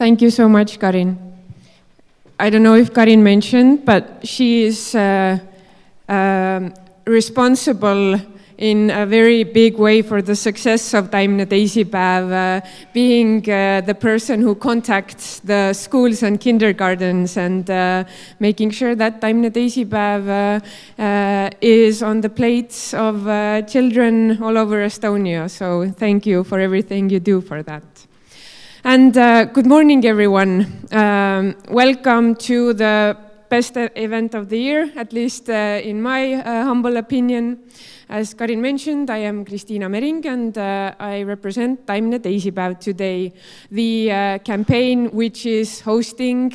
Thank you so much, Karin. I don't know if Karin mentioned, but she is responsible in a very big way for the success of Taimne Teisipäev, being the person who contacts the schools and kindergartens and making sure that Taimne Teisipäev is on the plates of children all over Estonia. So thank you for everything you do for that. And good morning, everyone. Welcome to the best event of the year, at least in my humble opinion. As Karin mentioned, I am Kristina Mering, and I represent Taimne Teisipäev today, the campaign which is hosting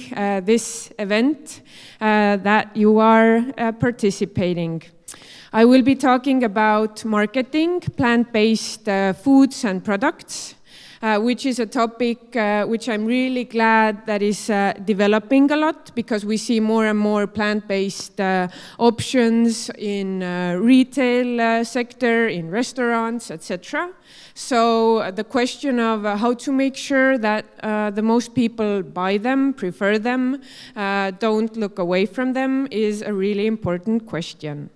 this event that you are participating. I will be talking about marketing plant-based foods and products, which is a topic which I'm really glad that is developing a lot, because we see more and more plant-based options in retail sector, in restaurants, etc. So the question of how to make sure that the most people buy them, prefer them, don't look away from them is a really important question.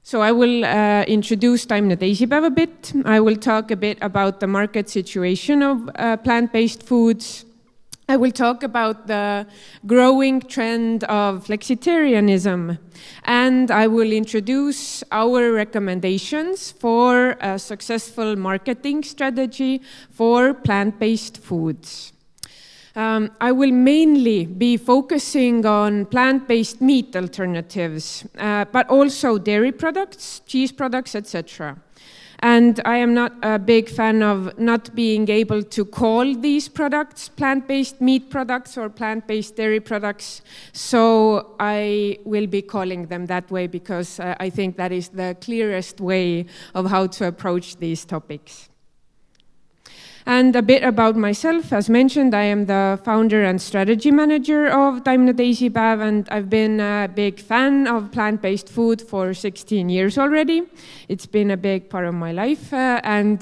So I will introduce Taimne Teisipäev a bit. I will talk a bit about the market situation of plant-based foods. I will talk about the growing trend of flexitarianism. And I will introduce our recommendations for a successful marketing strategy for plant-based foods. I will mainly be focusing on plant-based meat alternatives, but also dairy products, cheese products, etc. And I am not a big fan of not being able to call these products plant-based meat products or plant-based dairy products, so I will be calling them that way because I think that is the clearest way of how to approach these topics. And a bit about myself. As mentioned, I am the founder and strategy manager of Taimne Teisipäev, and I've been a big fan of plant-based food for 16 years already. It's been a big part of my life, and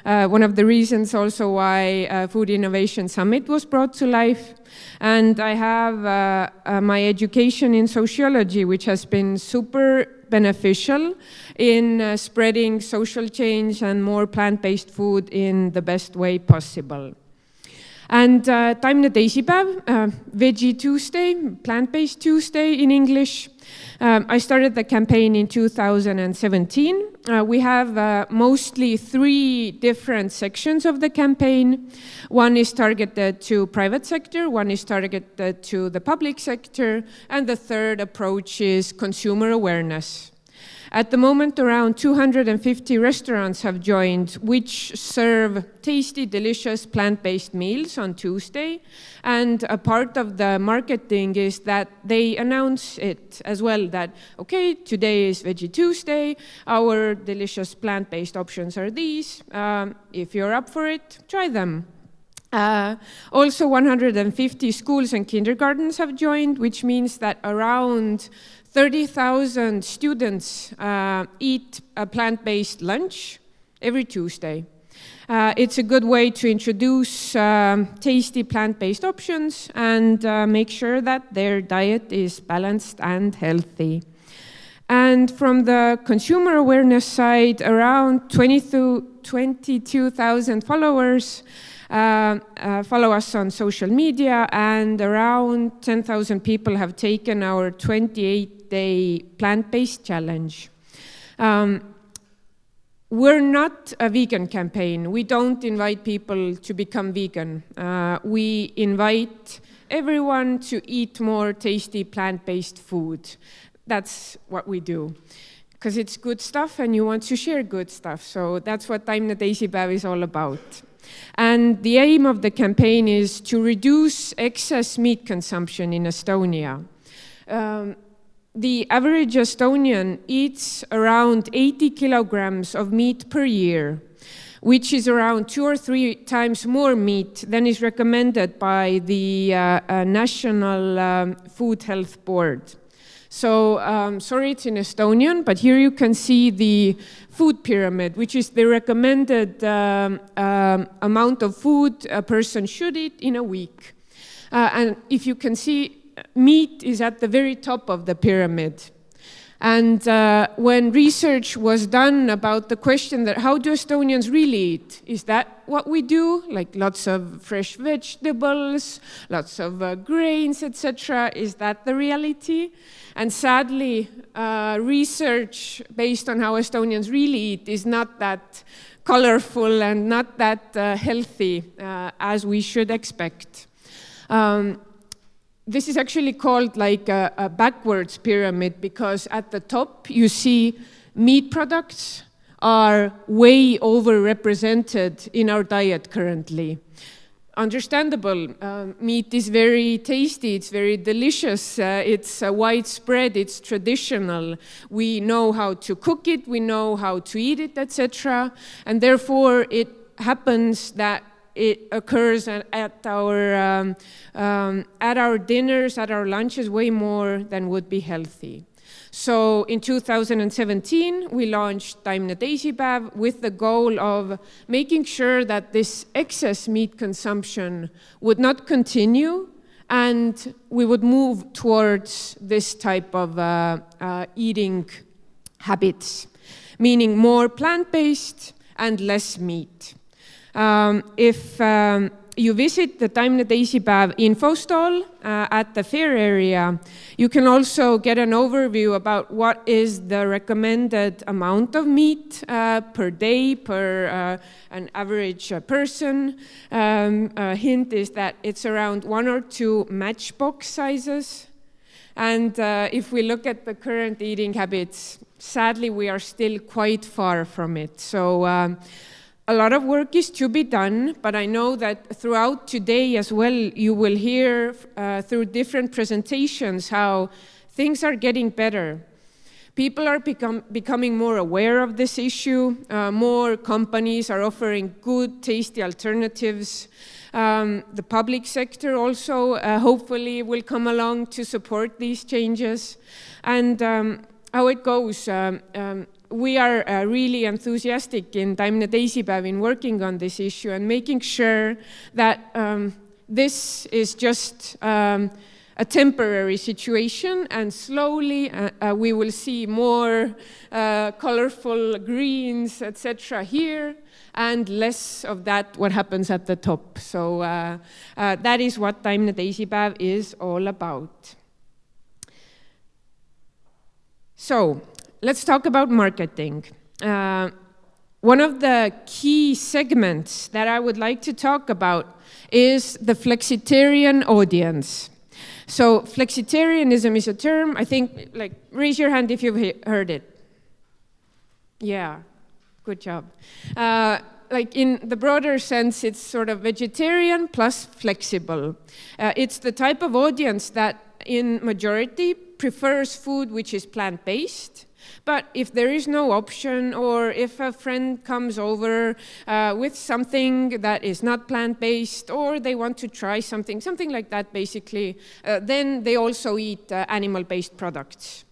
one of the reasons also why Food Innovation Summit was brought to life. And I have my education in sociology, which has been super beneficial in spreading social change and more plant-based food in the best way possible. And Taimne Teisipäev, Veggie Tuesday, Plant-Based Tuesday in English. I started the campaign in 2017. We have mostly 3 different sections of the campaign. One is targeted to private sector, one is targeted to the public sector, and the third approach is consumer awareness. At the moment, around 250 restaurants have joined, which serve tasty, delicious plant-based meals on Tuesday. And a part of the marketing is that they announce it as well, that, okay, today is Veggie Tuesday, our delicious plant-based options are these. If you're up for it, try them. Also, 150 schools and kindergartens have joined, which means that around 30,000 students eat a plant-based lunch every Tuesday. It's a good way to introduce tasty plant-based options and make sure that their diet is balanced and healthy. And from the consumer awareness side, around 22,000 followers follow us on social media, and around 10,000 people have taken our 28-day plant-based challenge. We're not a vegan campaign. We don't invite people to become vegan. We invite everyone to eat more tasty plant-based food. That's what we do. Because it's good stuff and you want to share good stuff. So that's what Taimne Teisipäev is all about. And the aim of the campaign is to reduce excess meat consumption in Estonia. The average Estonian eats around 80 kilograms of meat per year, which is around 2 or 3 times more meat than is recommended by the National Food Health Board. So sorry, it's in Estonian, but here you can see the food pyramid, which is the recommended amount of food a person should eat in a week. And if you can see, meat is at the very top of the pyramid. And when research was done about the question that how do Estonians really eat, is that what we do? Like lots of fresh vegetables, lots of grains, etc. Is that the reality? And sadly, research based on how Estonians really eat is not that colorful and not that healthy as we should expect. This is actually called like a backwards pyramid because at the top you see meat products are way overrepresented in our diet currently. Understandable, meat is very tasty, it's very delicious, it's widespread, it's traditional. We know how to cook it, we know how to eat it, etc. And therefore it happens that it occurs at our dinners, at our lunches, way more than would be healthy. So in 2017, we launched Taimne Teisipäev with the goal of making sure that this excess meat consumption would not continue and we would move towards this type of eating habits, meaning more plant-based and less meat. If you visit the Taimne Teisipäev info stall at the fair area, you can also get an overview about what is the recommended amount of meat per day, per an average person. A hint is that it's around 1 or 2 matchbox sizes. And if we look at the current eating habits, sadly, we are still quite far from it. So a lot of work is to be done, but I know that throughout today as well, you will hear through different presentations how things are getting better. People are becoming more aware of this issue. More companies are offering good, tasty alternatives. The public sector also hopefully will come along to support these changes. And how it goes, we are really enthusiastic in Taimne Teisipäev in working on this issue and making sure that this is just a temporary situation and slowly we will see more colorful greens, etc. here and less of that what happens at the top. So that is what Taimne Teisipäev is all about. So let's talk about marketing. One of the key segments that I would like to talk about is the flexitarian audience. So flexitarianism is a term, I think, like, raise your hand if you've heard it. Yeah, good job. Like in the broader sense, it's sort of vegetarian plus flexible. It's the type of audience that in majority prefers food which is plant-based. But if there is no option, or if a friend comes over with something that is not plant-based, or they want to try something like that basically, then they also eat animal-based products.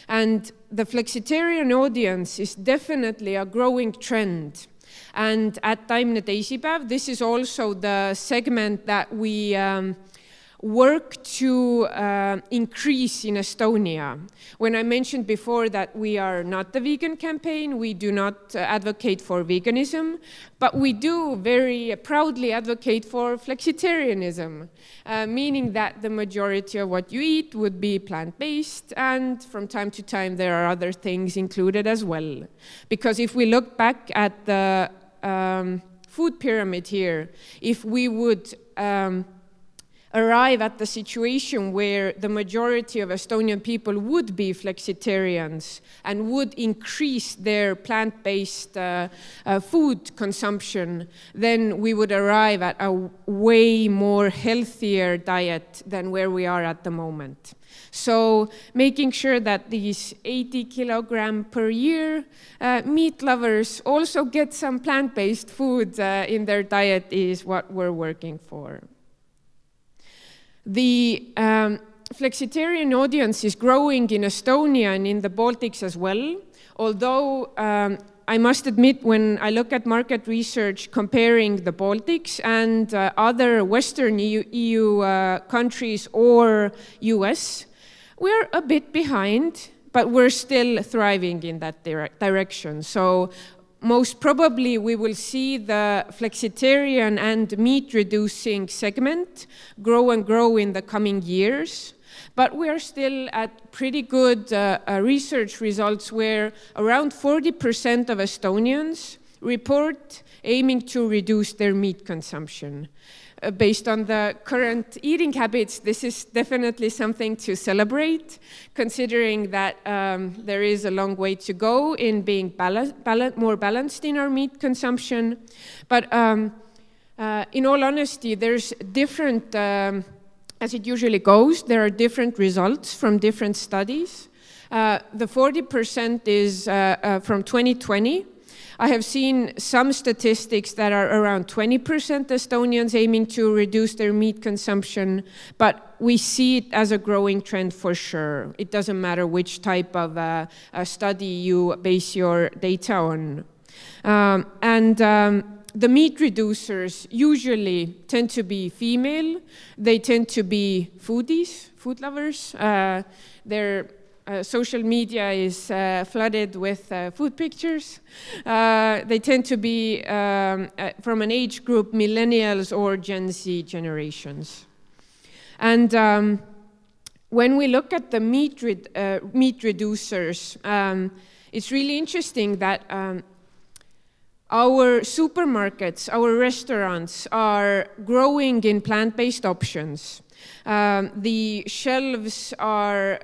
And the flexitarian audience is definitely a growing trend. And at Taimne Teisipäev, this is also the segment that we work to increase in Estonia. When I mentioned before that we are not the vegan campaign, we do not advocate for veganism, but we do very proudly advocate for flexitarianism, meaning that the majority of what you eat would be plant-based, and from time to time there are other things included as well. Because if we look back at the food pyramid here, if we would arrive at the situation where the majority of Estonian people would be flexitarians and would increase their plant-based food consumption, then we would arrive at a way more healthier diet than where we are at the moment. So making sure that these 80 kilogram per year meat lovers also get some plant-based food in their diet is what we're working for. The flexitarian audience is growing in Estonia and in the Baltics as well, although I must admit, when I look at market research comparing the Baltics and other Western EU countries or US, we're a bit behind, but we're still thriving in that direction. So most probably we will see the flexitarian and meat-reducing segment grow and grow in the coming years. But we are still at pretty good research results where around 40% of Estonians report aiming to reduce their meat consumption. Based on the current eating habits, this is definitely something to celebrate, considering that there is a long way to go in being more balanced in our meat consumption. But in all honesty, there's different as it usually goes, there are different results from different studies. The 40% is from 2020. I have seen some statistics that are around 20% Estonians aiming to reduce their meat consumption, but we see it as a growing trend for sure. It doesn't matter which type of a study you base your data on. The meat reducers usually tend to be female. They tend to be foodies, food lovers. Their social media is flooded with food pictures. They tend to be from an age group, millennials or Gen Z generations. And when we look at the meat reducers, it's really interesting that our supermarkets, our restaurants are growing in plant-based options. The shelves are,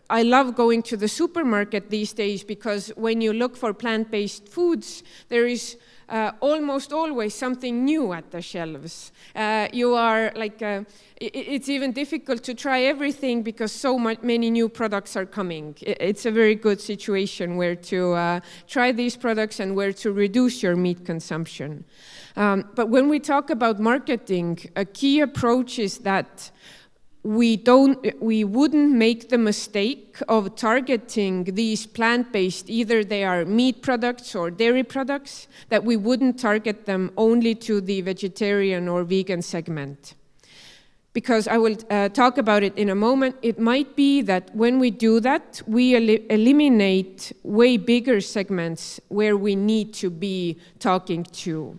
I love going to the supermarket these days because when you look for plant-based foods, there is almost always something new at the shelves. You are like, it's even difficult to try everything because so many new products are coming. It's a very good situation where to try these products and where to reduce your meat consumption. But when we talk about marketing, a key approach is that we wouldn't make the mistake of targeting these plant-based, either they are meat products or dairy products, that we wouldn't target them only to the vegetarian or vegan segment. Because I will talk about it in a moment, it might be that when we do that, we eliminate way bigger segments where we need to be talking to.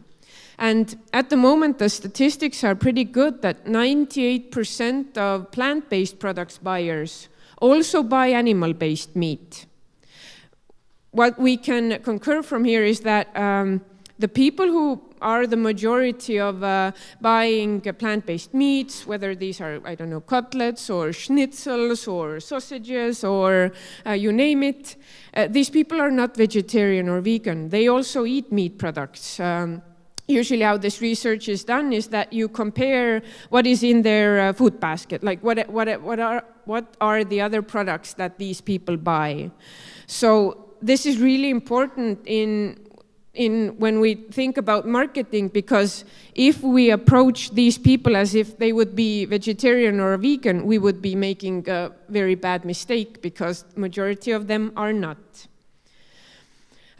And at the moment, the statistics are pretty good that 98% of plant-based products buyers also buy animal-based meat. What we can concur from here is that the people who are the majority of buying plant-based meats, whether these are, I don't know, cutlets or schnitzels or sausages or you name it, these people are not vegetarian or vegan. They also eat meat products. Usually how this research is done is that you compare what is in their food basket, like what are the other products that these people buy. So this is really important in when we think about marketing, because if we approach these people as if they would be vegetarian or vegan, we would be making a very bad mistake because the majority of them are not.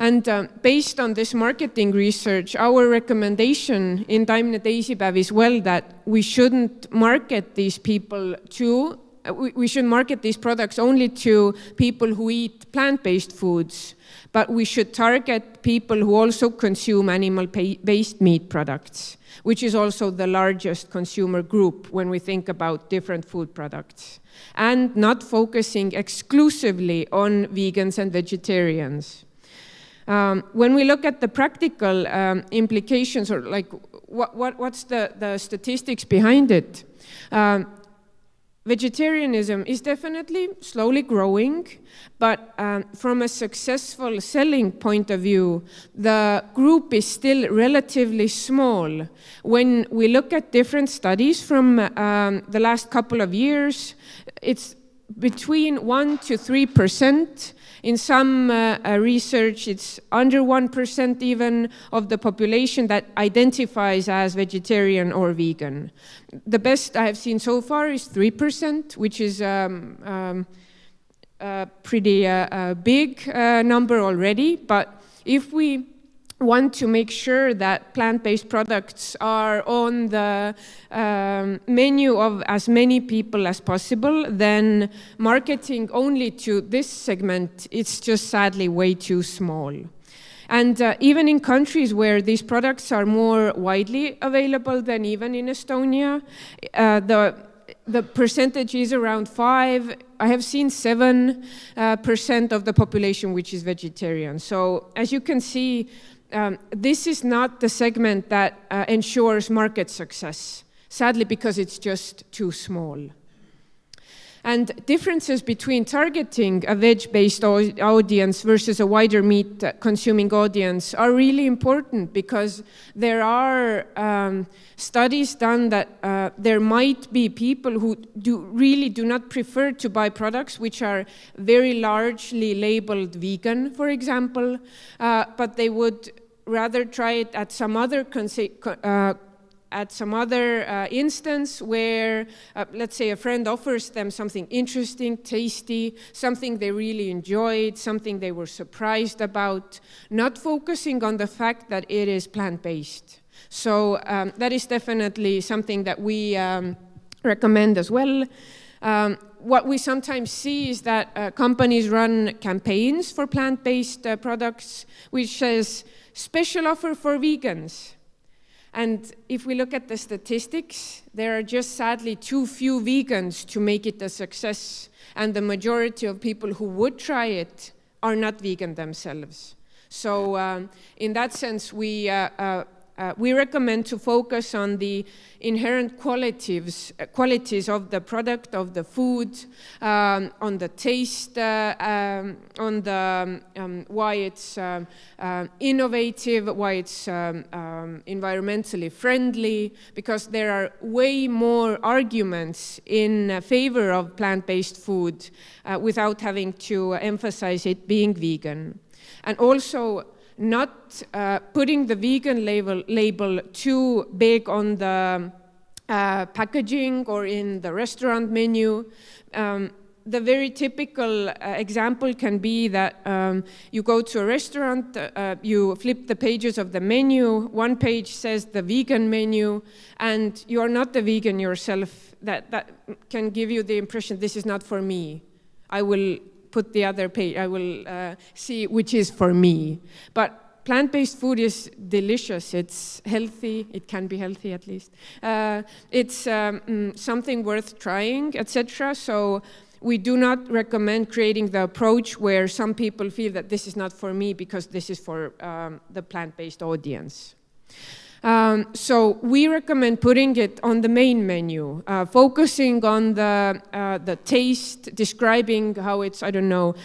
And based on this marketing research, our recommendation in Taimne Teisipäev is well that we shouldn't market these people to, we should market these products only to people who eat plant-based foods, but we should target people who also consume animal-based meat products, which is also the largest consumer group when we think about different food products, and not focusing exclusively on vegans and vegetarians. When we look at the practical implications, or like what's the statistics behind it, vegetarianism is definitely slowly growing, but from a successful selling point of view, the group is still relatively small. When we look at different studies from the last couple of years, it's between 1% to 3%. In some research, it's under 1% even of the population that identifies as vegetarian or vegan. The best I have seen so far is 3%, which is pretty big number already. But if we want to make sure that plant-based products are on the menu of as many people as possible, then marketing only to this segment, it's just sadly way too small. And even in countries where these products are more widely available than even in Estonia, the percentage is around 5. I have seen 7% of the population which is vegetarian. So as you can see, this is not the segment that ensures market success, sadly, because it's just too small. And differences between targeting a veg-based audience versus a wider meat-consuming audience are really important, because there are studies done that there might be people who really do not prefer to buy products which are very largely labeled vegan, for example, but they would rather try it at some other instance where, let's say, a friend offers them something interesting, tasty, something they really enjoyed, something they were surprised about, not focusing on the fact that it is plant-based. So that is definitely something that we recommend as well. What we sometimes see is that companies run campaigns for plant-based products, which says, special offer for vegans. And if we look at the statistics, there are just sadly too few vegans to make it a success. And the majority of people who would try it are not vegan themselves. So in that sense, we recommend to focus on the inherent qualities of the product, of the food, on the taste, on the why it's innovative, why it's environmentally friendly, because there are way more arguments in favor of plant-based food without having to emphasize it being vegan. And also, not putting the vegan label too big on the packaging or in the restaurant menu. The very typical example can be that you go to a restaurant, you flip the pages of the menu, one page says the vegan menu, and you are not the vegan yourself. That can give you the impression, this is not for me. I will put the other page, I will see which is for me. But plant-based food is delicious, it's healthy, it can be healthy at least. It's something worth trying, etc. So we do not recommend creating the approach where some people feel that this is not for me because this is for the plant-based audience. So we recommend putting it on the main menu, focusing on the taste, describing how it's, I don't know,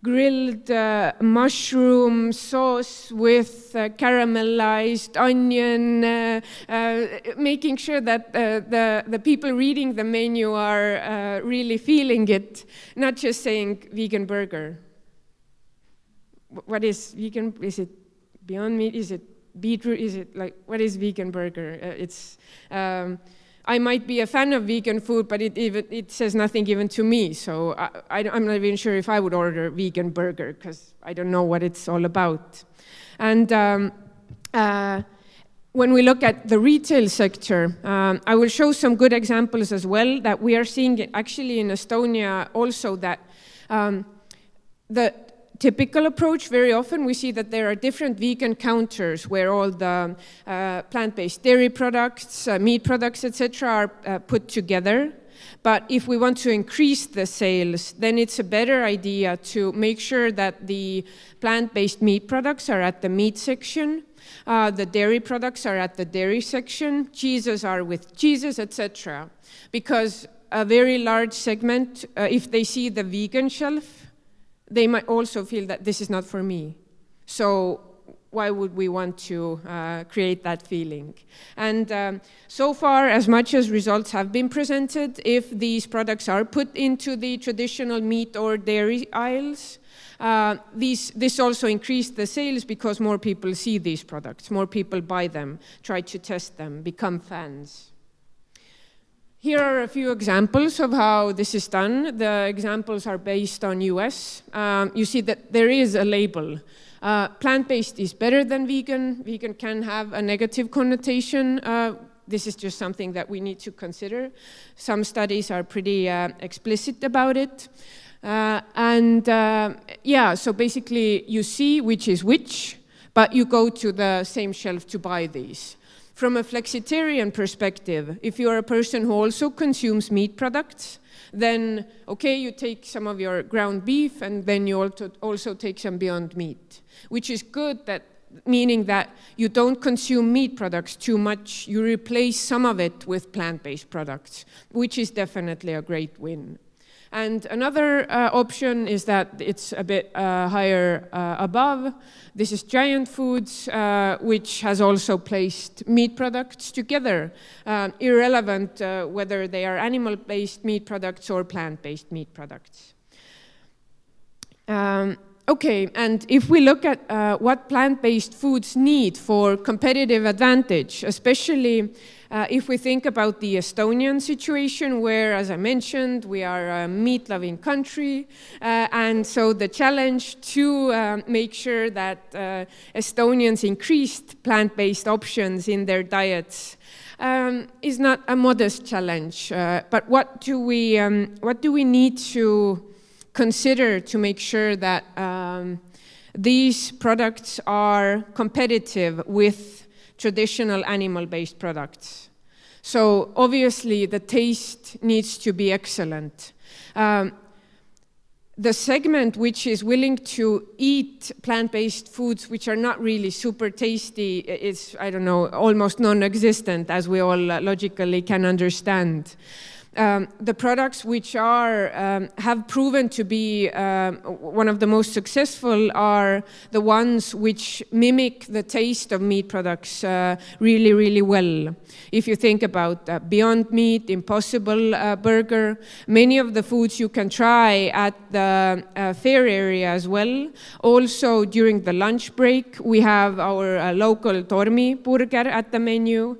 grilled mushroom sauce with caramelized onion, making sure that the people reading the menu are really feeling it, not just saying vegan burger. What is vegan? Is it Beyond Meat? Is it beetroot? Is it like, what is vegan burger? I might be a fan of vegan food, but it says nothing even to me. So I'm not even sure if I would order vegan burger because I don't know what it's all about. And when we look at the retail sector, I will show some good examples as well that we are seeing actually in Estonia also, that the typical approach, very often we see that there are different vegan counters where all the plant-based dairy products, meat products, etc. are put together. But if we want to increase the sales, then it's a better idea to make sure that the plant-based meat products are at the meat section, the dairy products are at the dairy section, cheeses are with cheeses, etc. Because a very large segment, if they see the vegan shelf, they might also feel that this is not for me. So why would we want to create that feeling? And so far, as much as results have been presented, if these products are put into the traditional meat or dairy aisles, this also increased the sales because more people see these products, more people buy them, try to test them, become fans. Here are a few examples of how this is done. The examples are based on US. You see that there is a label. Plant-based is better than vegan. Vegan can have a negative connotation. This is just something that we need to consider. Some studies are pretty explicit about it. So basically you see which is which, but you go to the same shelf to buy these. From a flexitarian perspective, if you're a person who also consumes meat products, then, okay, you take some of your ground beef and then you also take some Beyond Meat, which is good, meaning that you don't consume meat products too much, you replace some of it with plant-based products, which is definitely a great win. And another option is that it's a bit higher above. This is Giant Foods, which has also placed meat products together, irrelevant whether they are animal-based meat products or plant-based meat products. Okay, and if we look at what plant-based foods need for competitive advantage, especially if we think about the Estonian situation where, as I mentioned, we are a meat-loving country, and so the challenge to make sure that Estonians increased plant-based options in their diets is not a modest challenge. But what do we need to consider to make sure that these products are competitive with traditional animal-based products? So obviously the taste needs to be excellent. The segment which is willing to eat plant-based foods which are not really super tasty is, I don't know, almost non-existent, as we all logically can understand. The products which have proven to be one of the most successful are the ones which mimic the taste of meat products really, really well. If you think about Beyond Meat, Impossible Burger, many of the foods you can try at the fair area as well. Also, during the lunch break, we have our local Tormi burger at the menu.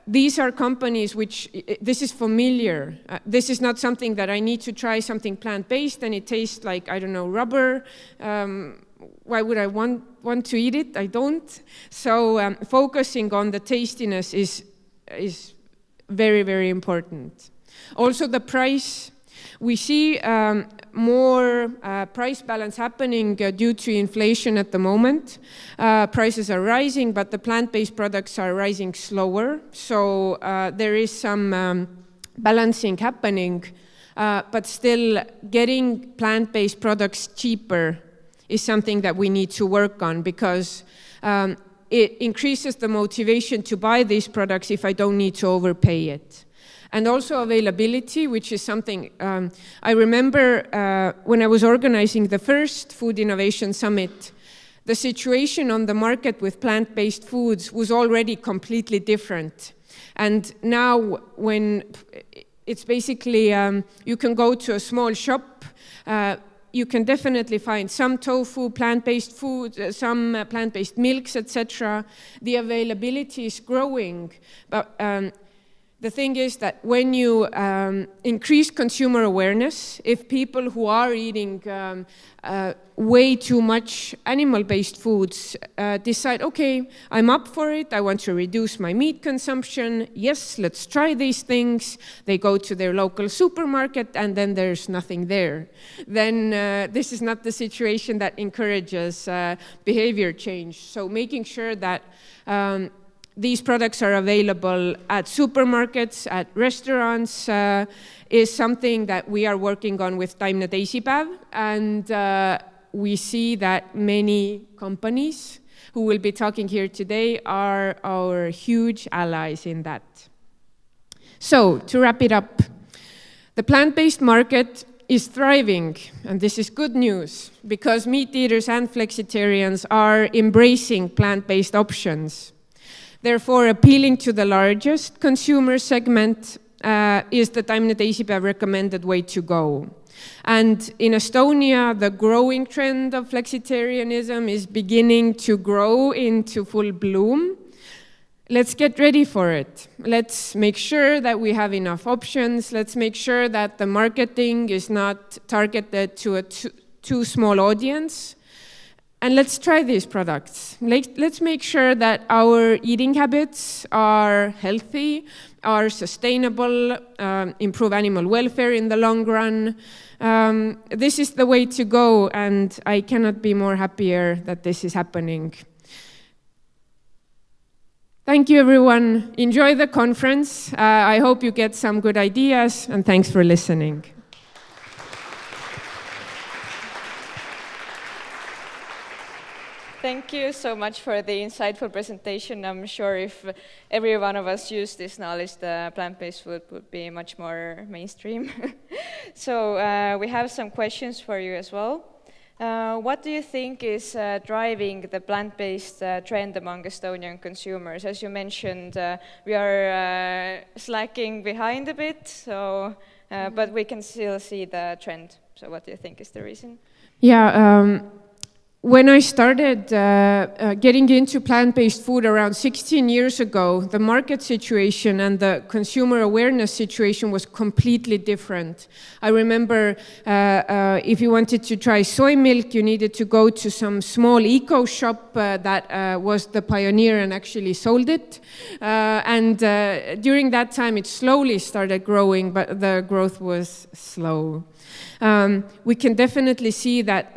These are companies which, this is familiar. This is not something that I need to try something plant-based and it tastes like, I don't know, rubber. Why would I want to eat it? I don't. So focusing on the tastiness is very, very important. Also the price. We see more price balance happening due to inflation at the moment. Prices are rising, but the plant-based products are rising slower. So there is some balancing happening, but still getting plant-based products cheaper is something that we need to work on because it increases the motivation to buy these products if I don't need to overpay it. And also availability, which is something I remember when I was organizing the first Food Innovation Summit, the situation on the market with plant-based foods was already completely different. And now when it's basically, you can go to a small shop, you can definitely find some tofu, plant-based food, some plant-based milks, etc. The availability is growing, but the thing is that when you increase consumer awareness, if people who are eating way too much animal-based foods decide, okay, I'm up for it, I want to reduce my meat consumption, yes, let's try these things, they go to their local supermarket and then there's nothing there. Then this is not the situation that encourages behavior change. So making sure that these products are available at supermarkets, at restaurants, is something that we are working on with Taimne Teisipäev. And we see that many companies who will be talking here today are our huge allies in that. So, to wrap it up, the plant-based market is thriving, and this is good news, because meat eaters and flexitarians are embracing plant-based options. Therefore, appealing to the largest consumer segment is the Taimne Teisipäev recommended way to go. And in Estonia, the growing trend of flexitarianism is beginning to grow into full bloom. Let's get ready for it. Let's make sure that we have enough options. Let's make sure that the marketing is not targeted to a too small audience. And let's try these products. Let's make sure that our eating habits are healthy, are sustainable, improve animal welfare in the long run. This is the way to go, and I cannot be more happier that this is happening. Thank you, everyone. Enjoy the conference. I hope you get some good ideas, and thanks for listening. Thank you so much for the insightful presentation. I'm sure if every one of us used this knowledge, the plant-based food would be much more mainstream. So we have some questions for you as well. What do you think is driving the plant-based trend among Estonian consumers? As you mentioned, we are slacking behind a bit, so, but we can still see the trend. So what do you think is the reason? Yeah. When I started getting into plant-based food around 16 years ago, the market situation and the consumer awareness situation was completely different. I remember if you wanted to try soy milk, you needed to go to some small eco shop that was the pioneer and actually sold it. And during that time, it slowly started growing, but the growth was slow. We can definitely see that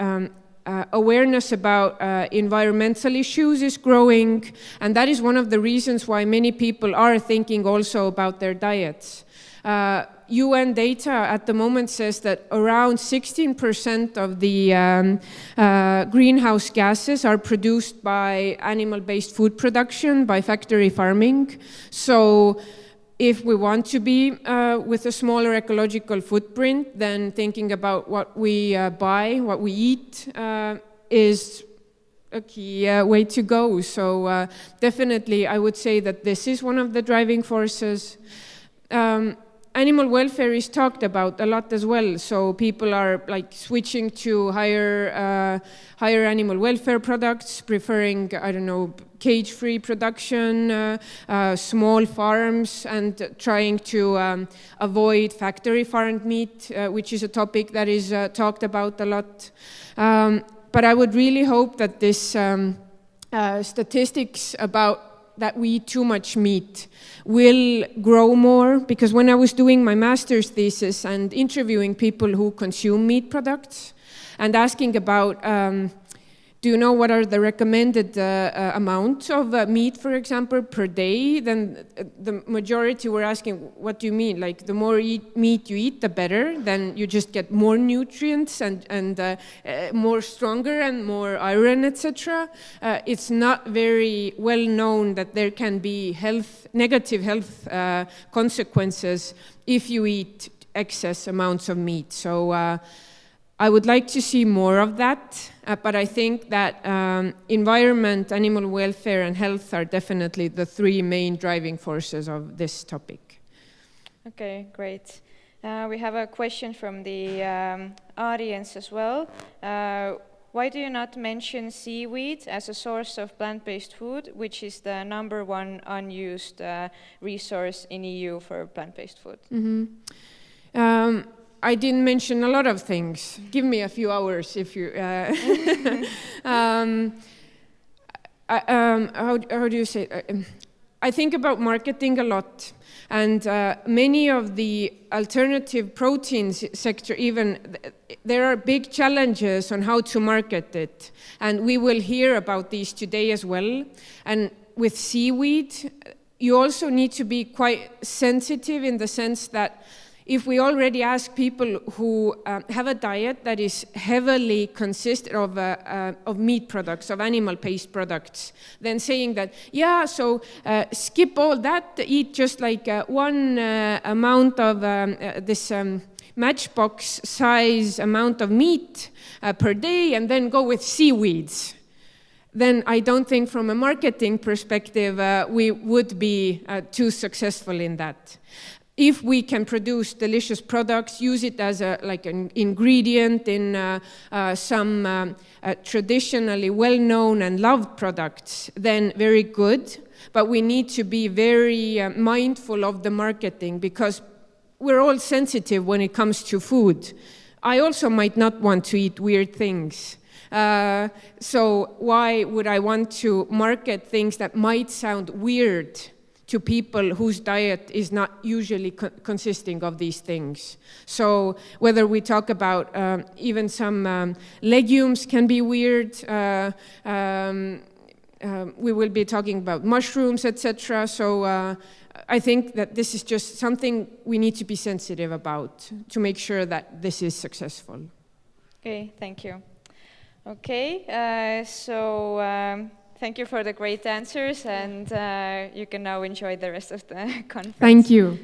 awareness about environmental issues is growing, and that is one of the reasons why many people are thinking also about their diets. UN data at the moment says that around 16% of the greenhouse gases are produced by animal-based food production, by factory farming. So if we want to be with a smaller ecological footprint, then thinking about what we buy, what we eat, is a key way to go. So definitely, I would say that this is one of the driving forces. Animal welfare is talked about a lot as well. So people are like switching to higher animal welfare products, preferring, I don't know, cage-free production, small farms, and trying to avoid factory-farmed meat, which is a topic that is talked about a lot. But I would really hope that this statistics about that we eat too much meat will grow more, because when I was doing my master's thesis and interviewing people who consume meat products and asking about do you know what are the recommended amounts of meat, for example, per day? Then the majority were asking, what do you mean? Like the more meat you eat, the better. Then you just get more nutrients and more stronger and more iron, etc. It's not very well known that there can be negative health consequences if you eat excess amounts of meat. So I would like to see more of that, but I think that environment, animal welfare, and health are definitely the three main driving forces of this topic. Okay, great. We have a question from the audience as well. Why do you not mention seaweed as a source of plant-based food, which is the #1 unused resource in EU for plant-based food? Mm-hmm. I didn't mention a lot of things. Give me a few hours if you... how do you say it? I think about marketing a lot, and many of the alternative proteins sector, even there are big challenges on how to market it, and we will hear about these today as well. And with seaweed, you also need to be quite sensitive in the sense that if we already ask people who have a diet that is heavily consisted of meat products, of animal-based products, then saying that, yeah, so skip all that, eat just like one amount of this matchbox size amount of meat per day and then go with seaweeds, then I don't think from a marketing perspective we would be too successful in that. If we can produce delicious products, use it as like an ingredient in some traditionally well-known and loved products, then very good. But we need to be very mindful of the marketing, because we're all sensitive when it comes to food. I also might not want to eat weird things. So why would I want to market things that might sound weird to people whose diet is not usually consisting of these things? So whether we talk about even some legumes can be weird, we will be talking about mushrooms, etc. So I think that this is just something we need to be sensitive about to make sure that this is successful. Okay, thank you. Okay, thank you for the great answers, and you can now enjoy the rest of the conference. Thank you.